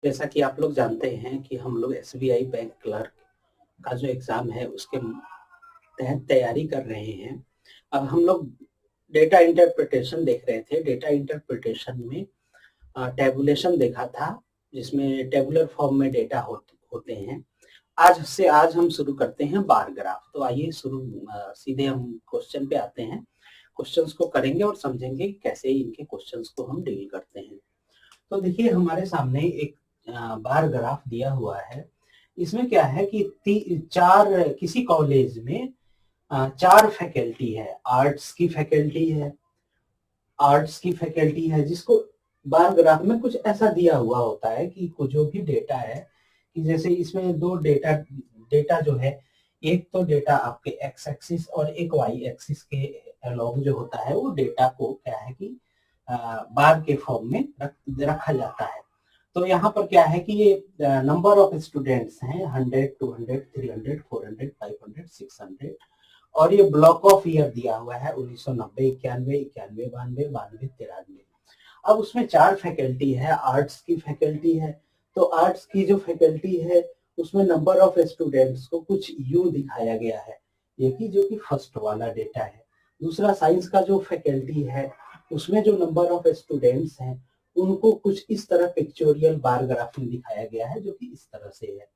जैसा कि आप लोग जानते हैं कि हम लोग एसबीआई बैंक क्लर्क का जो एग्जाम है उसके तहत तैयारी कर रहे हैं। अब हम लोग डेटा इंटरप्रिटेशन देख रहे थे। डेटा इंटरप्रिटेशन में टैबुलेशन देखा था, जिसमें टेबुलर फॉर्म में डेटा होते हैं। आज हम शुरू करते हैं बार ग्राफ। तो आइए सीधे हम क्वेश्चन पे आते हैं। क्वेश्चंस को करेंगे और समझेंगे कैसे इनके क्वेश्चंस को हम डील करते हैं। तो देखिए हमारे सामने एक बार ग्राफ दिया हुआ है। इसमें क्या है कि चार किसी कॉलेज में चार फैकल्टी है। आर्ट्स की फैकल्टी है जिसको बार ग्राफ में कुछ ऐसा दिया हुआ होता है कि कुछ जो भी डेटा है, कि जैसे इसमें दो डेटा डेटा जो है, एक तो डेटा आपके एक्स एक्सिस और एक वाई एक्सिस के अलोंग जो होता है, वो डेटा को क्या है कि बार के फॉर्म में रखा जाता है। तो यहाँ पर क्या है कि ये नंबर ऑफ स्टूडेंट्स हैं 100, 200, 300, 400, 500, 600। और ये ब्लॉक ऑफ ईयर दिया हुआ है 1990, 91, 91, 92, 92, 93। अब उसमें चार फैकल्टी है। आर्ट्स की फैकल्टी है, तो आर्ट्स की जो फैकल्टी है उसमें नंबर ऑफ स्टूडेंट्स को कुछ यूं दिखाया गया है, ये कि जो कि फर्स्ट वाला डेटा है। दूसरा साइंस का जो फैकल्टी है उसमें जो नंबर ऑफ स्टूडेंट्स हैं उनको कुछ इस तरह पिक्चोरियल बार ग्राफ में दिखाया गया है, जो कि इस तरह से है।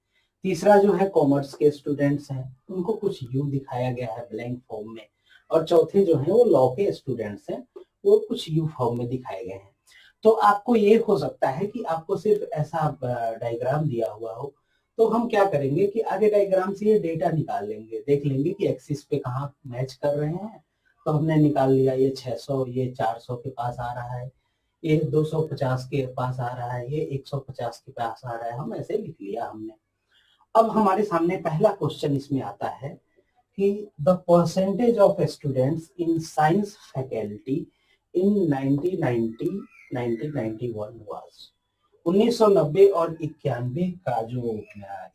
तीसरा जो है कॉमर्स के स्टूडेंट्स हैं, उनको कुछ यू दिखाया गया है ब्लैंक फॉर्म में। और चौथे जो है वो लॉ के स्टूडेंट्स हैं, वो कुछ यू फॉर्म में दिखाए गए हैं। तो आपको ये हो सकता है कि आपको सिर्फ ऐसा डायग्राम दिया हुआ हो, तो हम क्या करेंगे कि आगे डायग्राम से ये डेटा निकाल लेंगे, देख लेंगे कि एक्सिस पे कहाँ मैच कर रहे हैं। तो हमने निकाल लिया, ये 600, ये 400 के पास आ रहा है, ये 250 के पास आ रहा है, ये 150 के पास आ रहा है। हम ऐसे लिख लिया हमने। अब हमारे सामने पहला क्वेश्चन इसमें आता है कि the percentage of students in science faculty in 1990 1991 was. 1990 और 91 का जो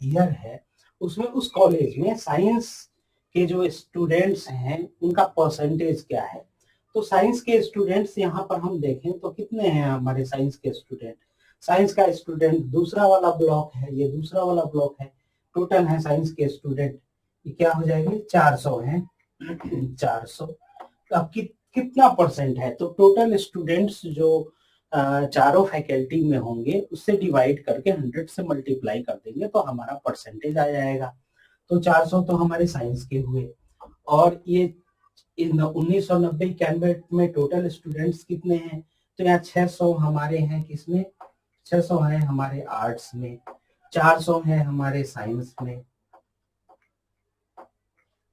ईयर है, उसमें उस कॉलेज में साइंस के जो स्टूडेंट्स हैं उनका परसेंटेज क्या है। तो साइंस के स्टूडेंट्स यहाँ पर हम देखें तो कितने हैं हमारे साइंस के स्टूडेंट। साइंस का स्टूडेंट दूसरा वाला ब्लॉक है, ये दूसरा वाला ब्लॉक है। टोटल है साइंस के स्टूडेंट, ये क्या हो जाएंगे, 400 है। 400। अब कितना परसेंट है, तो टोटल स्टूडेंट्स जो चारों फैकल्टी में होंगे उससे डिवाइड करके 100 से मल्टीप्लाई कर देंगे तो हमारा परसेंटेज आ जाएगा। तो 400 तो हमारे साइंस के हुए। और ये 1990 91 में टोटल स्टूडेंट्स कितने हैं, तो यहाँ 600 हमारे हैं किसमें, 600 है हमारे आर्ट्स में, 400 है हमारे साइंस में,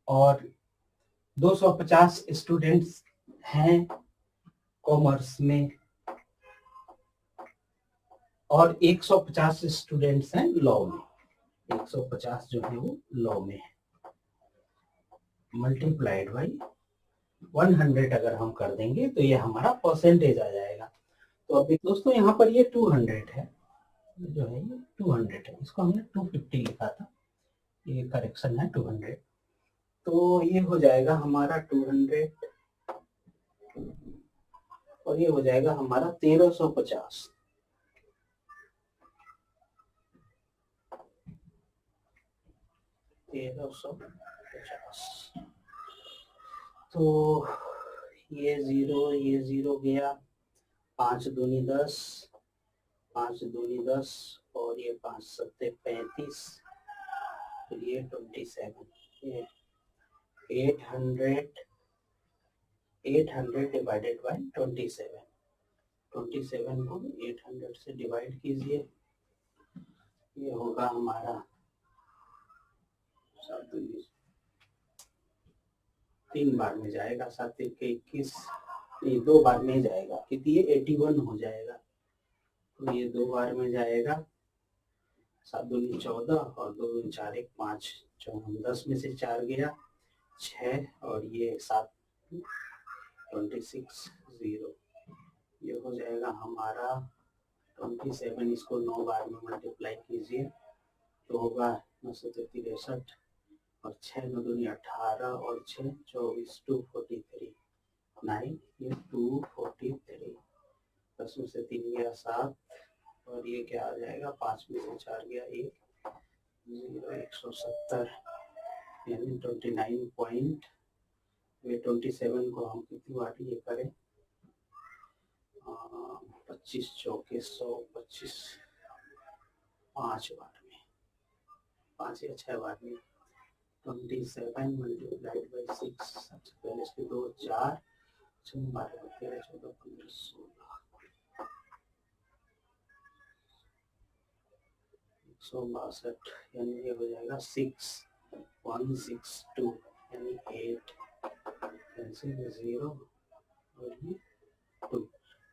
और 250 स्टूडेंट्स हैं कॉमर्स में, और 150 स्टूडेंट्स हैं लॉ में। 150 जो है वो लॉ में है। मल्टीप्लाइड बाई 100 अगर हम कर देंगे तो ये हमारा परसेंटेज आ जाएगा। तो अभी दोस्तों यहाँ पर ये 200 है, जो है ये 200 है। इसको हमने 250 लिखा था, ये करेक्शन है 200। तो ये हो जाएगा हमारा 200, और ये हो जाएगा हमारा 1350। 1350। तो ये जीरो गया, 5 दूनी 10, 5 दूनी 10, और ये 5 सत्ते 35, तो ये 27। 800 डिवाइडेड बाई 27। 27 को 800 से डिवाइड कीजिए, ये होगा हमारा 3 बार में जाएगा, 7 के 21, नहीं 2 बार में जाएगा क्योंकि ये 81 हो जाएगा। तो ये 2 बार में जाएगा, 7 दूनी 14 और 2 दूनी 4 1 5, 10 में से 4 गया 6, और ये 7 26 0। ये हो जाएगा हमारा 27। इसको 9 बार में मल्टीप्लाई कीजिए तो होगा 9 से 63, और 6 9 दूनी 18, और 6 24, 243 9, ये 243। 10 में से 3 गया 7, और और ये क्या आ जाएगा, 5 में से 4 गया 1, 0, 170 यानी 29 पॉइंट, 27 को हम कितनी वाट ये करें, 25 चौके 125, 5 वाट में, 5 या 6 वाट में 27 मल्टीप्लाइड बाई 6, सबसे पहले इसके 2 4 6 12 13 14 15 16, 162 यानी ये हो जाएगा 6162 यानी 8 कैंसिल 0 और ये 2,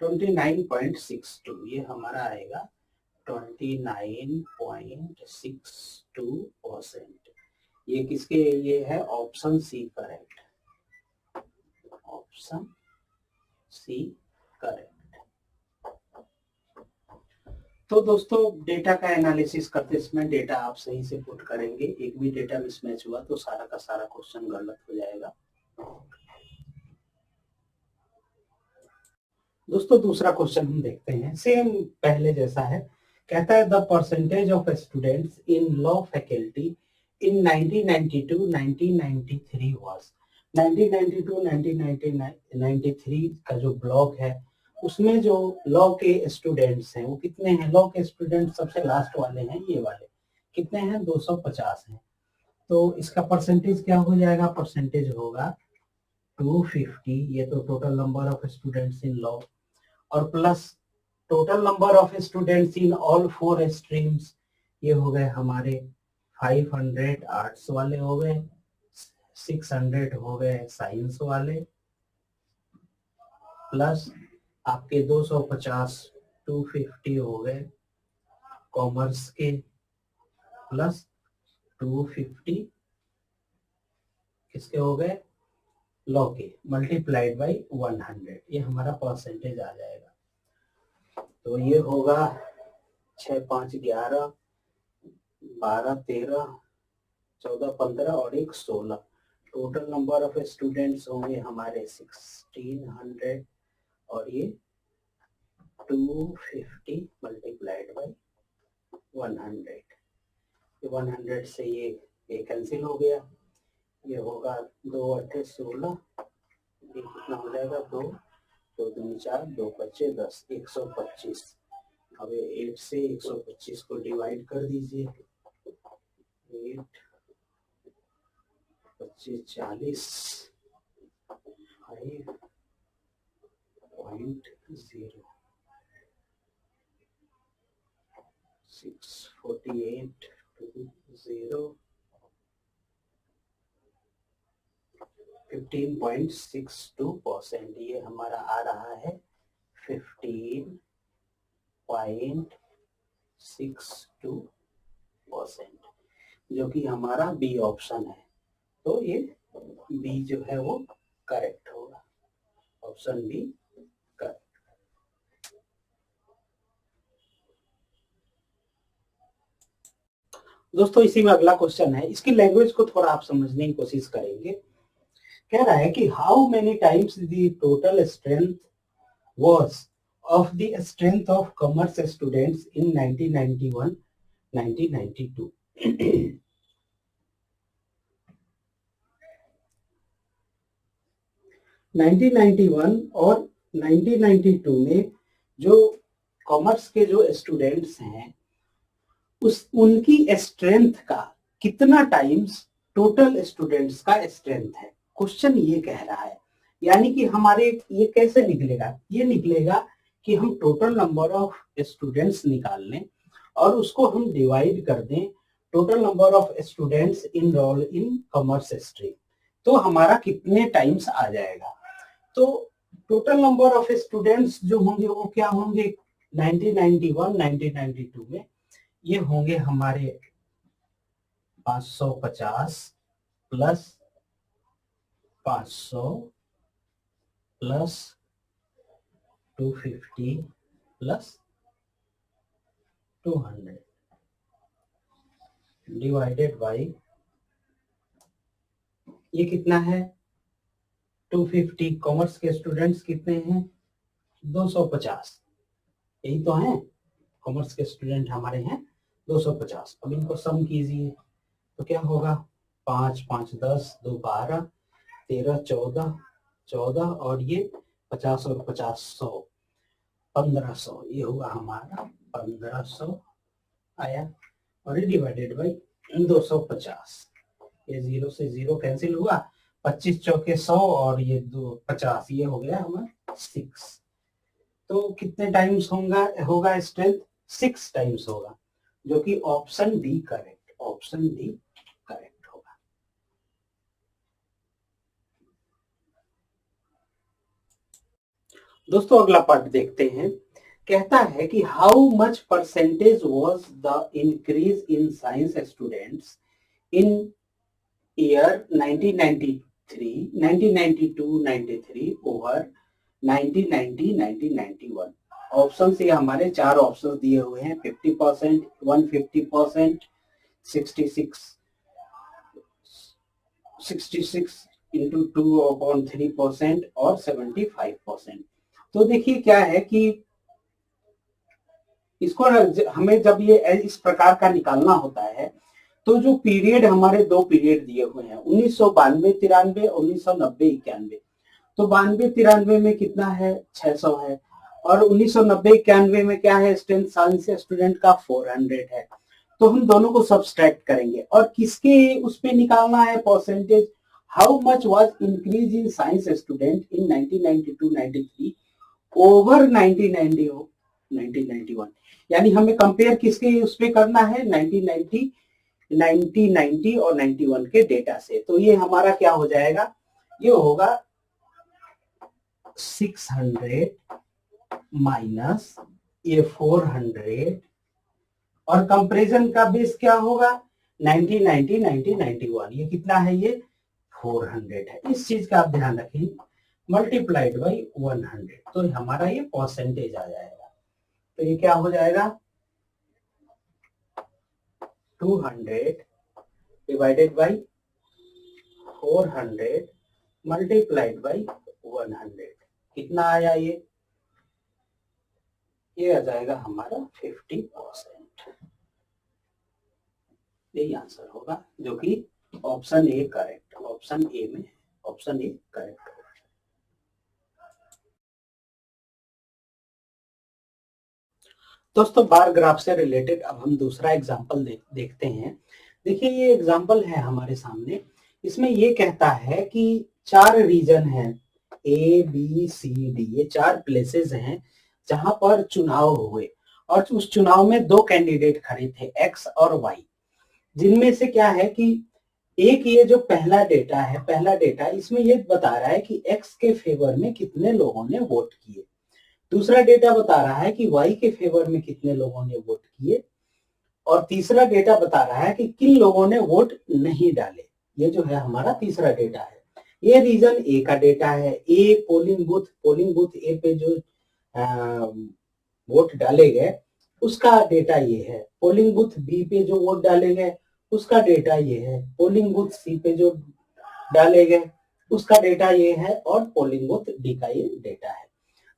29.62 ये हमारा आएगा 29.62%। ये किसके, ये है option C correct, option C correct. तो दोस्तों डेटा का एनालिसिस करते समय डेटा आप सही से पुट करेंगे, एक भी डेटा मिसमैच हुआ तो सारा का सारा क्वेश्चन गलत हो जाएगा। दोस्तों दूसरा क्वेश्चन हम देखते हैं, सेम पहले जैसा है, कहता है the percentage of students in law faculty in 1992-1993 was. 1992-1993 का जो ब्लॉक है उसमें जो लॉ के स्टूडेंट्स हैं वो कितने हैं, लॉ के स्टूडेंट सबसे लास्ट वाले हैं, ये वाले कितने हैं, 250 हैं। तो इसका परसेंटेज क्या हो जाएगा, परसेंटेज होगा 250, ये तो total number of students in law, और plus total number of students in all 4 streams, ये हो गए हमारे 500 आर्ट्स वाले हो गए, 600 हो गए साइंस वाले, प्लस आपके 250 250 हो गए कॉमर्स के, प्लस 250 किसके हो गए, लॉ के, मल्टीप्लाइड बाई 100, ये हमारा परसेंटेज आ जाएगा। तो ये होगा 6 5 11 12 13 14 15 और 1 16, टोटल नंबर ऑफ स्टूडेंट्स होंगे हमारे 1600 और ये 250 मल्टीप्लाइड बाई 100, 100 से ये कैंसिल हो गया, ये होगा 2 8 16, ये कितना हो जाएगा 2 2 3 4 2 बच्चे 10, 125। अब 8 से 125 को डिवाइड कर दीजिए, 8 25 40 5.0 648 0 15.62%, ये हमारा आ रहा है 15.62%, जो कि हमारा बी ऑप्शन है। तो ये बी जो है वो करेक्ट होगा, ऑप्शन बी करेक्ट। दोस्तों इसी में अगला क्वेश्चन है, इसकी लैंग्वेज को थोड़ा आप समझने की कोशिश करेंगे। कह रहा है कि how many times the total strength was of the strength of commerce students in 1991 1992। 1991 और 1992 में जो कॉमर्स के जो स्टूडेंट्स हैं उनकी स्ट्रेंथ का कितना टाइम्स टोटल स्टूडेंट्स का स्ट्रेंथ है, क्वेश्चन ये कह रहा है। यानी कि हमारे ये कैसे निकलेगा, ये निकलेगा कि हम टोटल नंबर ऑफ स्टूडेंट्स निकाल लें और उसको हम डिवाइड कर दें total number of students enrol in commerce stream, तो हमारा कितने टाइम्स आ जाएगा। तो टोटल नंबर ऑफ स्टूडेंट्स जो होंगे वो क्या होंगे 1991 1992 में, ये होंगे हमारे 550 plus 500 plus 250 plus 200 divided by, ये कितना है 250, कॉमर्स के स्टूडेंट्स कितने हैं 250, यही तो है। कॉमर्स के स्टूडेंट हमारे हैं 250। अब इनको सम कीजिए तो क्या होगा, 5 5 10, 2 12, 13 14, 14 और ये 50 और 50 100, 1500, ये हुआ हमारा 1500 आया। और ये डिवाइडेड बाई 250, ये 0 से 0 कैंसिल हुआ, 25 चौके 100 और ये 250, ये हो गया हमारा 6। तो कितने टाइम्स होगा स्ट्रेंथ, 6 टाइम्स होगा, जो कि option D correct, option D correct होगा। दोस्तों अगला पार्ट देखते हैं। कहता है कि how much percentage was the increase in science students in year 1993, 1992, 93 over 1990, 1991। Option ये हमारे 4 ऑप्शन दिए हुए हैं, 50%, 150%, 66 इंटू 2/3% और 75%। तो देखिए क्या है कि इसको हमें जब ये इस प्रकार का निकालना होता है तो जो पीरियड, हमारे 2 पीरियड दिए हुए हैं, 1992-93, 1990-91। तो 92-93 में कितना है, 600 है, और 1990-91 में क्या है, स्ट्रेंथ साइंस स्टूडेंट का 400 है। तो हम दोनों को सब्सट्रैक्ट करेंगे और किसके उस पे निकालना है percentage, how much was increase in science student in 1992-93 over 1990, 1991। यानी हमें कंपेयर किसके उस पे करना है, 1990 और 91 के डेटा से। तो ये हमारा क्या हो जाएगा, ये होगा 600 माइनस ये 400, और कंपैरिजन का बेस क्या होगा, 1990, 1991। ये कितना है, ये 400 है। इस चीज का आप ध्यान रखें, मल्टीप्लाइड बाई 100, तो हमारा ये परसेंटेज आ जाएगा। तो ये क्या हो जाएगा, 200 डिवाइडेड बाई 400 मल्टीप्लाइड बाई 100। कितना आया, ये आ जाएगा हमारा 50%। यही आंसर होगा, जो कि option A correct, option A में ऑप्शन ए करेक्ट होगा। दोस्तों बार ग्राफ से रिलेटेड अब हम दूसरा एग्जांपल देखते हैं। देखिए ये एग्जांपल है हमारे सामने, इसमें ये कहता है कि 4 रीजन हैं, ए बी सी डी, ये 4 प्लेसेस हैं जहां पर चुनाव हुए, और उस चुनाव में 2 कैंडिडेट खड़े थे, एक्स और वाई, जिनमें से क्या है कि एक ये जो पहला डेटा है, पहला डेटा इसमें ये बता रहा है कि एक्स के फेवर में कितने लोगों ने वोट किए। दूसरा डेटा बता रहा है कि वाई के फेवर में कितने लोगों ने वोट किए, और तीसरा डेटा बता रहा है कि किन लोगों ने वोट नहीं डाले। ये जो है हमारा तीसरा डेटा है। ये रीजन ए का डेटा है, ए पोलिंग बूथ ए पे जो वोट डाले गए उसका डेटा ये है। पोलिंग बूथ बी पे जो वोट डाले गए उसका डेटा ये है। पोलिंग बूथ सी पे जो डाले गए उसका डेटा ये है, और पोलिंग बूथ डी का ये डेटा है।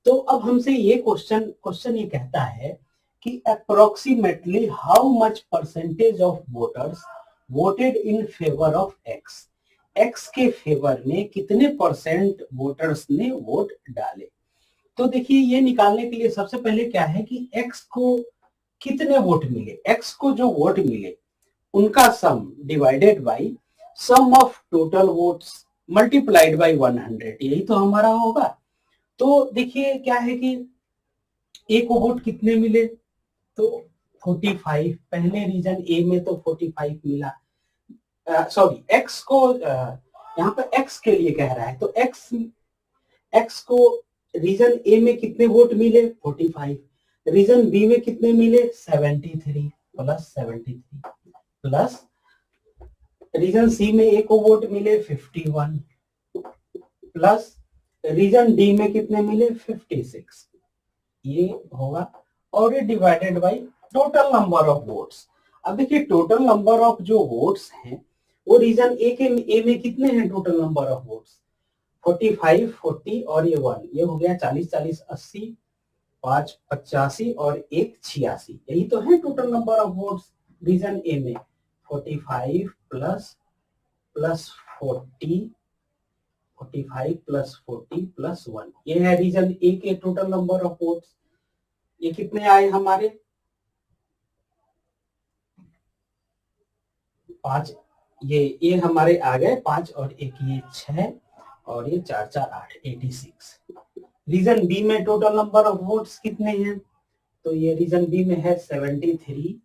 तो अब हमसे ये क्वेश्चन ये कहता है कि approximately how much percentage of voters voted in favour of x, x के फेवर में कितने परसेंट वोटर्स ने वोट डाले। तो देखिए ये निकालने के लिए सबसे पहले क्या है कि एक्स को कितने वोट मिले, एक्स को जो वोट मिले उनका sum divided by sum of total votes multiplied by 100, यही तो हमारा होगा। तो देखिए क्या है कि ए को वोट कितने मिले, तो 45, पहले रीजन ए में तो 45 मिला, सॉरी एक्स को यहाँ पर एक्स के लिए कह रहा है, तो एक्स को रीजन ए में कितने वोट मिले 45, रीजन बी में कितने मिले 73 प्लस 73 प्लस रीजन सी में ए को वोट मिले 51 प्लस रीजन डी में कितने मिले 56, ये होगा, और ये divided by total number of votes. अब देखिए टोटल नंबर ऑफ जो वोट्स हैं वो रीजन ए में कितने हैं, टोटल नंबर ऑफ वोट्स 45, 40 और ये 1, ये हो गया 40, 40, 80 585 और एक 86, यही तो है total number of votes region A में। 45 प्लस 40, 45 प्लस 40 प्लस 1, ये है रीजन ए के टोटल नंबर ऑफ वोट्स। ये कितने आए हमारे? 5, ये हमारे आ गए 5 और एक ये 6 और ये 4 4 8, 86। रीजन बी में टोटल नंबर ऑफ वोट्स कितने हैं? तो ये रीजन बी में है 73,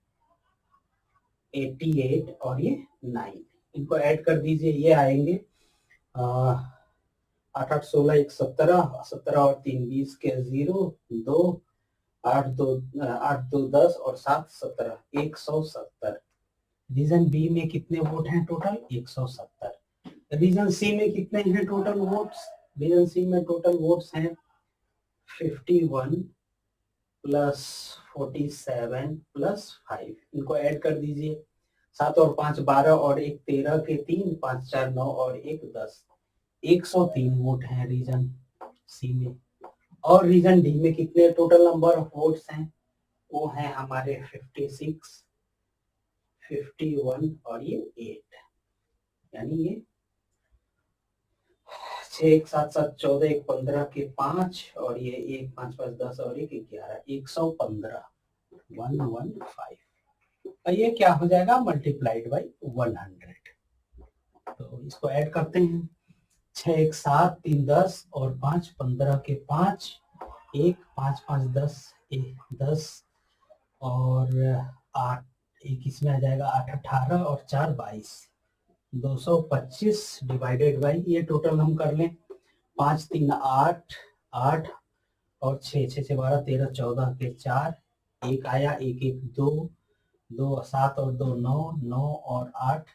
88 और ये 9। इनको ऐड कर दीजिए, ये आएंगे 8 8 16 1 17, 17 और 3 20 के 0 2, 8 2 10 और 7 17, 170। रीजन बी में कितने वोट हैं टोटल? 170। रीजन सी में कितने हैं टोटल वोट्स? रीजन सी में टोटल वोट्स हैं 51 प्लस 47 प्लस 5। इनको ऐड कर दीजिए, 7 और 5 12 और 1 13 के 3, 5 4 9 और 1 10, 103 वोट हैं रीजन सी में। और रीजन डी में कितने टोटल नंबर ऑफ वोट्स हैं? वो हैं हमारे 56, 51 और ये 8, यानी ये 6 1 7 7 14 1 15 के 5 और ये 1 5 5 10 और 1 11, 115, 115। ये क्या हो जाएगा? Multiplied by 100। तो इसको ऐड करते हैं, 6 1 7 3 10 और 5 15 के 5, 1 5 5 10 1 10 और 8, एक इसमें आ जाएगा 8 18 और 4 22, 225 डिवाइडेड बाई, ये टोटल हम कर लें, 5 3 8 8 और 6 6 6 12 13 14 के 4, 1 आया 1 1 2 2 7 और 2 9 9 और 8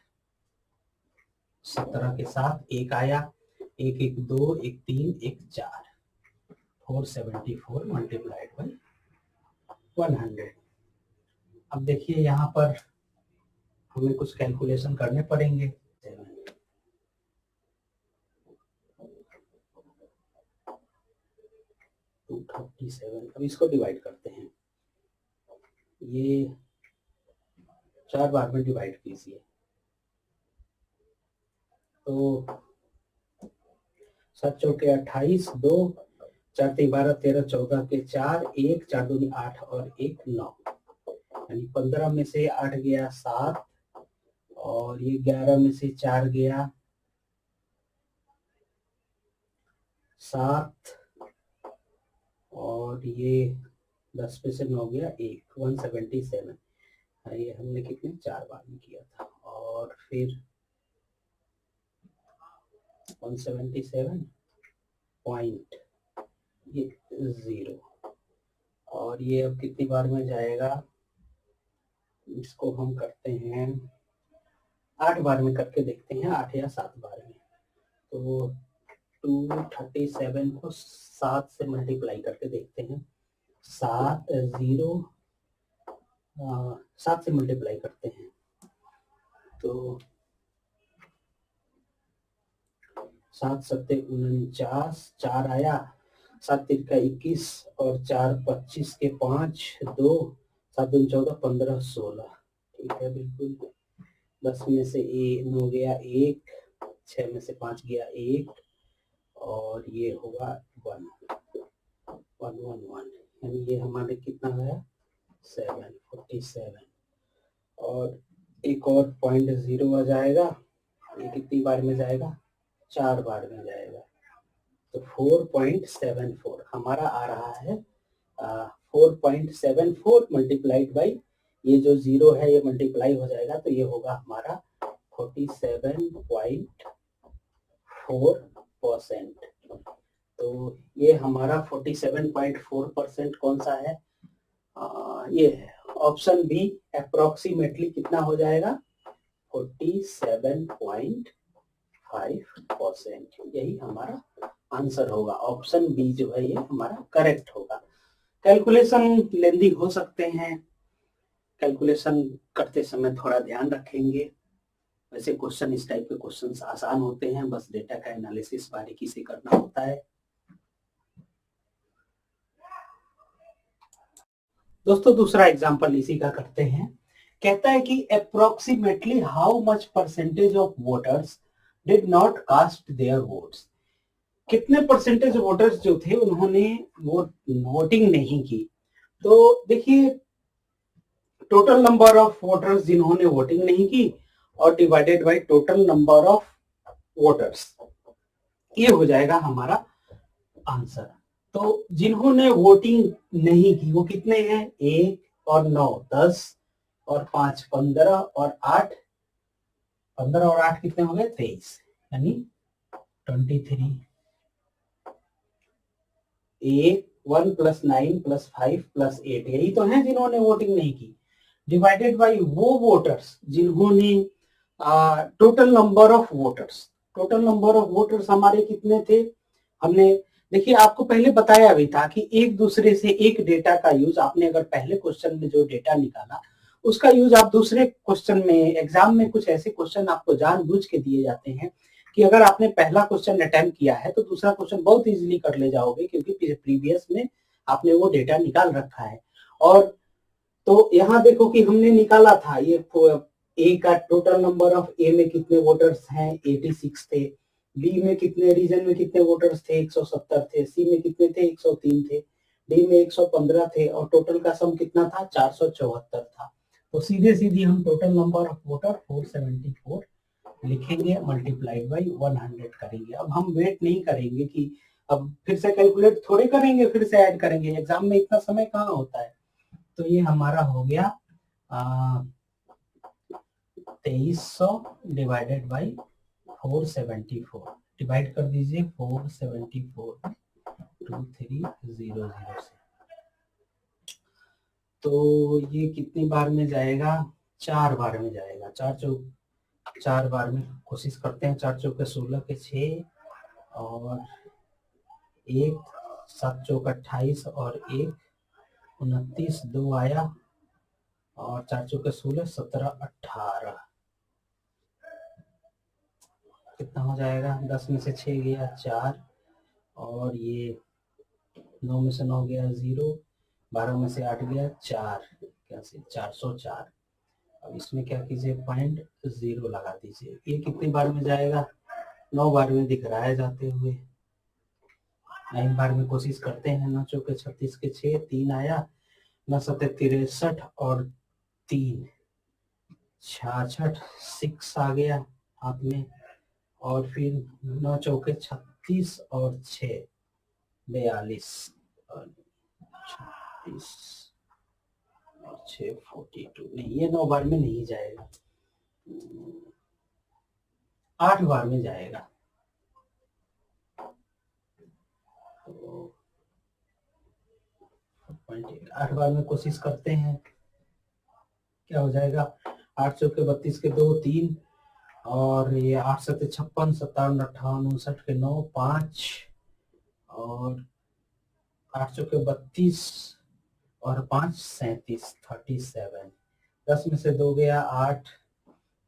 17 के साथ 1 आया 1 1 2 1 3 1 4, 474 मल्टीप्लाइड बाई 100। अब देखिए यहाँ पर हमें कुछ कैलकुलेशन करने पड़ेंगे। 237, अब इसको डिवाइड करते हैं, ये 4 बार में डिवाइड कीजिए, तो 7 चौके 28, 2 4 3 12 13 14 के 4, 1 4 दूनी 8 और 1 9, यानी 15 में से 8 गया 7 और ये 11 में से 4 गया 7 और ये 10 में से 9 गया 1, 177। ये हमने कितने 4 बार में किया था, और फिर 177 पॉइंट ये 0, और ये अब कितनी बार में जाएगा? इसको हम करते हैं 8 बार में करके देखते हैं, 8 या 7 बार में। तो 237 को 7 से मल्टीप्लाई करके देखते हैं, 7 से मल्टीप्लाई करते हैं, तो 7 सत्ते 49, 4 आया, 7 तिरका 21 और 4 25 के 5, 2 7 दूनी 14 15 16, ठीक है बिल्कुल। 10 में से 9 गया 1, 6 में से 5 गया 1 और ये होगा 1 1 1 1, यानी ये हमारे कितना गया 747, और एक और 0.0 आ जाएगा, ये कितनी बार में जाएगा? 4 बार में जाएगा, तो 4.74 हमारा आ रहा है। 4.74 मल्टीप्लाइड बाई ये जो 0 है ये मल्टीप्लाई हो जाएगा, तो ये होगा हमारा 47.4%। तो ये हमारा 47.4% कौन सा है? ये है ऑप्शन बी, अप्रोक्सीमेटली कितना हो जाएगा? 47.5%, यही हमारा आंसर होगा। ऑप्शन बी जो है ये हमारा करेक्ट होगा। कैलकुलेशन लेंदी हो सकते हैं, कैलकुलेशन करते समय थोड़ा ध्यान रखेंगे। वैसे क्वेश्चन इस टाइप के क्वेश्चंस आसान होते हैं, बस डेटा का एनालिसिस बारीकी से करना होता है। दोस्तों दूसरा एग्जांपल इसी का करते हैं। कहता है कि approximately how much percentage of voters did not cast their votes. कितने परसेंटेज वोटर्स जो थे उन्होंने वोटिंग नहीं की। तो देखिए टोटल नंबर ऑफ वोटर्स जिन्होंने वोटिंग नहीं की और divided by total number of voters, ये हो जाएगा हमारा आंसर। तो जिन्होंने वोटिंग नहीं की वो कितने हैं, 1 और 9 10 और 5 15 और 8 कितने हो गए, 23, यानी 23। 1 + 9 + 5 + 8, यही तो है जिन्होंने वोटिंग नहीं की, डिवाइडेड बाई वो वोटर्स जिन्होंने total number of voters. Total number of voters हमारे कितने थे, हमने देखिए आपको पहले बताया भी था कि एक दूसरे से एक डेटा का यूज, आपने अगर पहले क्वेश्चन में जो डेटा निकाला उसका यूज आप दूसरे क्वेश्चन में, एग्जाम में कुछ ऐसे क्वेश्चन आपको जानबूझ के दिए जाते हैं कि अगर आपने पहला क्वेश्चन अटेम्प्ट किया है तो दूसरा क्वेश्चन बहुत इजीली कर ले जाओगे क्योंकि प्रीवियस में आपने वो डेटा निकाल रखा है। और तो यहाँ देखो कि हमने निकाला था ये ए का टोटल नंबर ऑफ ए में कितने वोटर्स हैं, 86 थे। बी में कितने, रीजन में कितने वोटर्स थे, 170 थे। सी में कितने थे, 103 थे। डी में 115 थे और टोटल का सम कितना था, 474 था। तो सीधे सीधी हम टोटल नंबर ऑफ वोटर 474 लिखेंगे, मल्टीप्लाइड बाई 100 करेंगे। अब हम वेट नहीं करेंगे कि अब फिर से कैलकुलेट थोड़े करेंगे, फिर से ऐड करेंगे, एग्जाम में इतना समय कहाँ होता है। तो ये हमारा हो गया 2300 डिवाइडेड बाई 474, डिवाइड कर दीजिए 474 2300 से। तो ये कितनी बार में जाएगा, 4 बार में जाएगा। 4 बार में कोशिश करते हैं। 4 चौके 16 के 6 और 1 7 चौक 28 और 1 29, 2 आया और 4 चौके 16 17 18, कितना हो जाएगा, 10 में से 6 गया 4 और ये 9 में से 9 गया 0, 12 में से 8 गया 4, कैसे 404। अब इसमें क्या कीजिए, 0.0 लगा दीजिए। ये कितनी बार में जाएगा, 9 बार में दिख रहा है जाते हुए। 9 बार में कोशिश करते हैं। 9 चौके 36 के 6, 3 आया, 9 7 63 और 3 66, 6 आ गया हाथ में और फिर 9 चौके 36 और 6 42 और 36 और 6 42। नहीं, ये 9 बार में नहीं जाएगा, 8 बार में जाएगा। तो 8 बार में कोशिश करते हैं, क्या हो जाएगा, 8 चौके 32 के 2 3 और ये 8 7 56, 57 58 59 के 9 5 और 8 चौके 32 और 5 37 37। 10 में से 2 गया 8,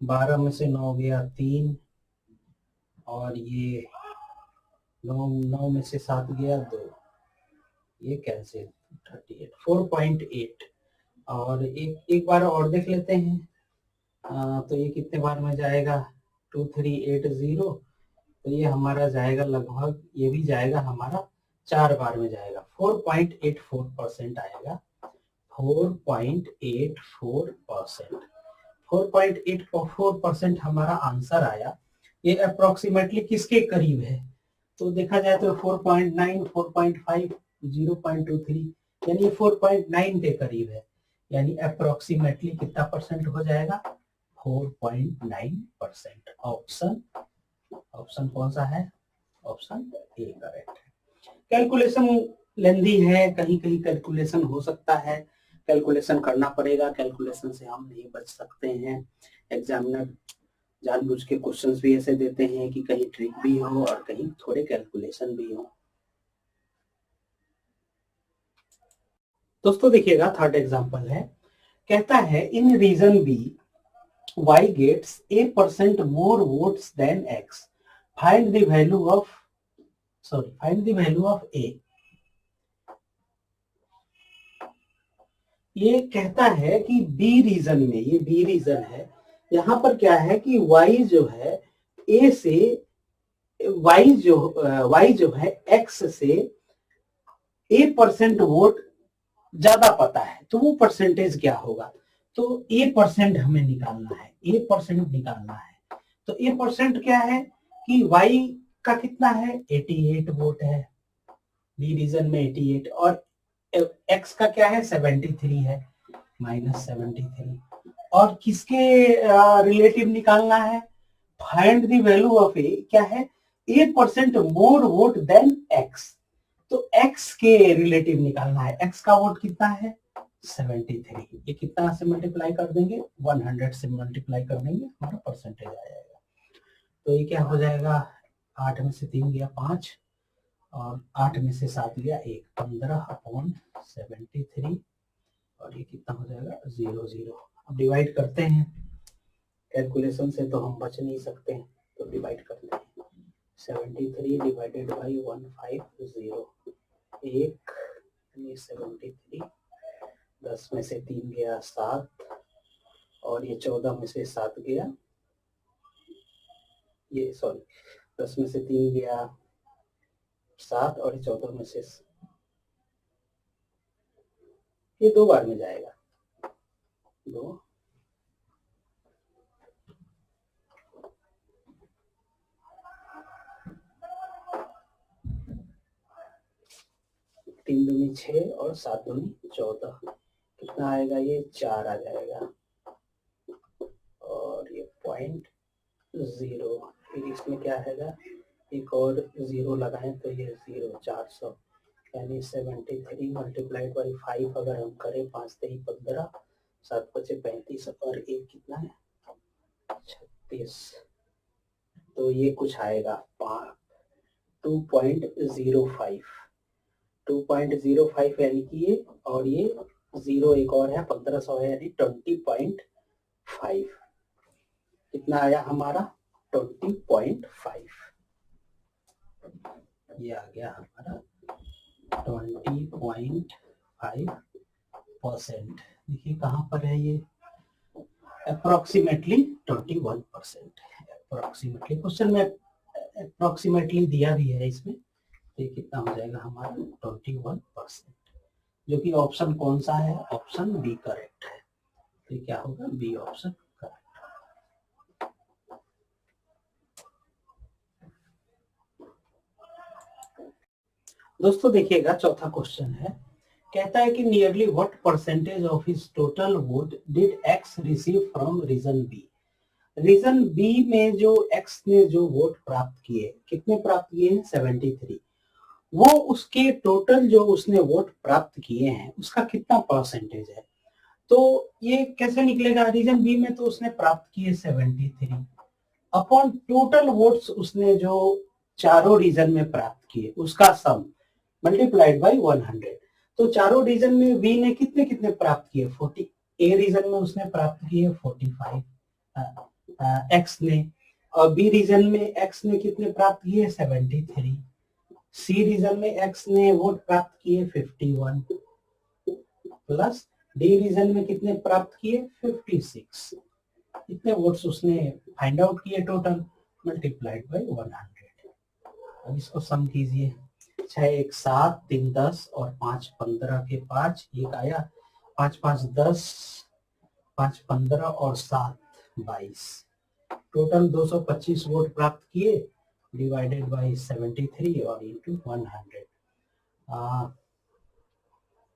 12 में से 9 गया 3 और ये 9 में से 7 गया 2, ये कैंसिल 38, 4.8। और एक बार और देख लेते हैं। तो ये कितने बार में जाएगा, 2380। तो ये हमारा जाएगा लगभग, ये भी जाएगा हमारा 4 बार में जाएगा, 4.84% आएगा। 4.84%, 4.84% हमारा आंसर आया। ये अप्रोक्सीमेटली किसके करीब है, तो देखा जाए तो 4.9 4.5 0.23 यानी 4.9 के करीब है। यानी अप्रोक्सीमेटली कितना परसेंट हो जाएगा, 4.9%। ऑप्शन कौन सा है, ऑप्शन ए करेक्ट है। कैलकुलेशन लेंदी है, कहीं कहीं कैलकुलेशन हो सकता है, कैलकुलेशन करना पड़ेगा, कैलकुलेशन से हम नहीं बच सकते हैं। एग्जामिनर जानबूझ के क्वेश्चंस भी ऐसे देते हैं कि कहीं ट्रिक भी हो और कहीं थोड़े कैलकुलेशन भी हो। दोस्तों देखिएगा थर्ड एग्जांपल है, कहता है in region B y gets a% more votes than x, find the value of a। ये कहता है कि बी रीजन में, ये बी रीजन है, यहाँ पर क्या है कि वाई जो है ए से, वाई जो है एक्स से ए% वोट ज्यादा पता है, तो वो परसेंटेज क्या होगा? तो ए% हमें निकालना है, ए% निकालना है। तो ए% क्या है कि वाई का कितना है, 88 वोट है, बी रीजन में 88, और एक्स का क्या है, 73 है, -73। और किसके रिलेटिव निकालना है? फाइंड द वैल्यू ऑफ ए, क्या है, ए% मोर वोट देन एक्स। तो x के रिलेटिव निकालना है, x का वोट कितना है, 73। ये कितना से मल्टीप्लाई कर देंगे, 100 से मल्टीप्लाई कर देंगे, हमारा परसेंटेज आ जाएगा। तो ये क्या हो जाएगा, 8 में से 3 गया 5, और 8 में से 7 गया 1, 15/73, और ये कितना हो जाएगा, 0 0। अब डिवाइड करते हैं, कैलकुलेशन से तो हम बच नहीं सकते, तो डिवाइड करते हैं। 73 डिवाइडेड बाई 150, 1 73, 10 में से 3 गया 7, और ये 14 में से 7 गया, ये सॉरी 10 में से 3 गया 7, और 14 में से, ये 2 बार में जाएगा, 2, 3 दूनी 6 और 7 दूनी 14, कितना आएगा, ये 4 आ जाएगा, और ये 0.0, फिर इसमें क्या है, एक और 0 लगाएं तो ये 0, 400, यानी 73 मल्टीप्लाइड बाई 5 अगर हम करें, 5 3 15, 7 5 35, और 1 कितना है, 36। तो ये कुछ आएगा 2.05, 2.05 यानी कि ये, और ये 0 एक और है, 1500 है, यानी 20.5। कितना आया हमारा, 20.5, ये आ गया हमारा 20.5%। देखिए कहाँ पर है ये, अप्रोक्सीमेटली 21%, अप्रोक्सीमेटली क्वेश्चन में अप्रोक्सीमेटली दिया भी है इसमें। तो ये कितना हो जाएगा हमारा, 21%, जो कि ऑप्शन कौन सा है, ऑप्शन बी करेक्ट है। तो ये क्या होगा, बी ऑप्शन करेक्ट। दोस्तों देखिएगा, चौथा क्वेश्चन है, कहता है कि nearly what percentage of his total vote did X receive from region B. Region B में जो एक्स ने जो वोट प्राप्त किए, कितने प्राप्त किए हैं, 73। वो उसके टोटल जो उसने वोट प्राप्त किए हैं उसका कितना परसेंटेज है। तो ये कैसे निकलेगा, रीजन बी में तो उसने प्राप्त किए 73 अपॉन टोटल वोट्स उसने जो चारों रीजन में प्राप्त किए उसका सम मल्टीप्लाइड बाई 100। तो चारों रीजन में बी ने कितने कितने प्राप्त किए, 40, ए रीजन में उसने प्राप्त किए 45 एक्स ने, और बी रीजन में एक्स ने कितने प्राप्त किए, 73, सी रीजन में एक्स ने वोट प्राप्त किए 51, प्लस डी रीजन में कितने प्राप्त किए 56। इतने वोट्स उसने फाइंड आउट किए टोटल, मल्टीप्लाइड बाई 100। अब इसको सम कीजिए, 6 1 7, 3 10, और 5 15 के 5, एक आया, 5 5 10, 5 15, और 7 22, टोटल 225 वोट प्राप्त किए, डिवाइडेड बाई 73 और इंटू 100।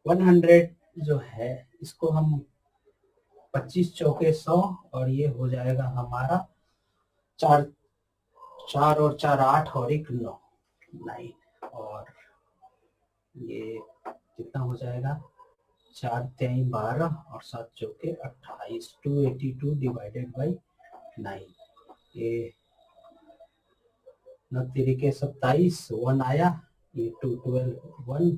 100 जो है इसको हम 25 चौके 100, और ये हो जाएगा हमारा 4 4 और 4 8, और 1 9, 9, और ये कितना हो जाएगा, 4 3 12, और 7 चौके 28, 282 डिवाइडेड बाई 9, ये 9 तिरिके 27, 1 आया, ये 2 12 1,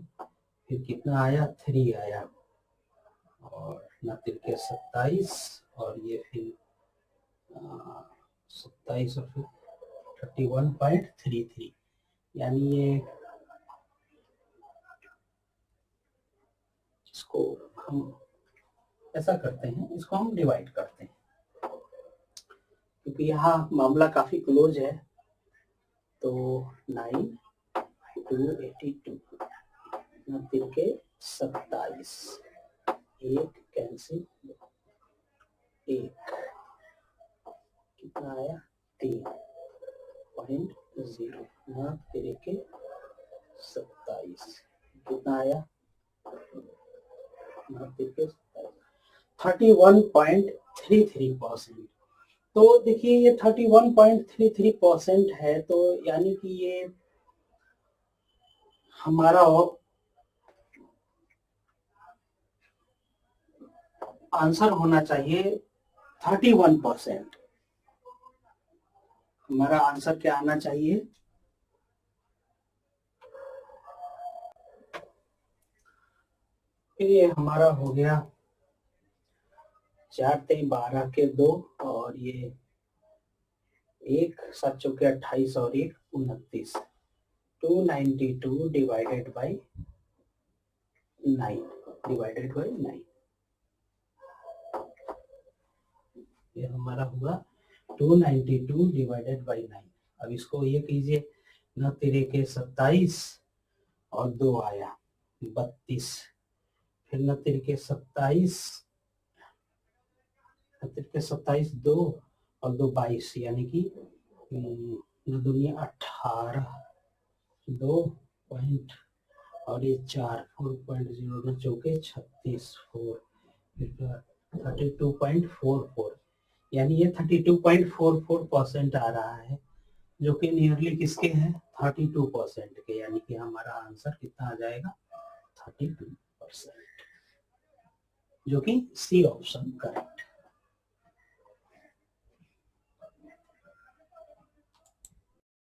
फिर कितना आया, 3 आया, और 9 तिरिके 27, और ये फिर 27, और फिर 31.33, यानी ये इसको हम ऐसा करते हैं, इसको हम डिवाइड करते हैं क्योंकि यहाँ मामला काफी क्लोज है। तो 9 282 के 27 एक कैंसिल, एक कितना आया 3.0 ना तेरे के 27 कितना आया ना तेरे के 31.33%। तो देखिए ये 31.33% है, तो यानी कि ये हमारा आंसर होना चाहिए 31%। हमारा आंसर क्या आना चाहिए? ये हमारा हो गया 4 3 12 के 2 और ये 1 7 चौके 28 और 1 29 292 डिवाइडेड बाई 9 डिवाइडेड बाई 9 ये हमारा हुआ 292 डिवाइडेड बाई 9। अब इसको ये कीजिए, न तेरे के 27 और 2 आया 32, फिर न तेरे के 27 2 और 2 22 यानी कि दुनिया 18 2 पॉइंट और ये 4 4.0 चौके 36 4 32.44 यानी ये 32.44% आ रहा है, जो कि नियरली किसके है 32% के, यानी कि हमारा आंसर कितना आ जाएगा 32%, जो कि सी ऑप्शन करेक्ट।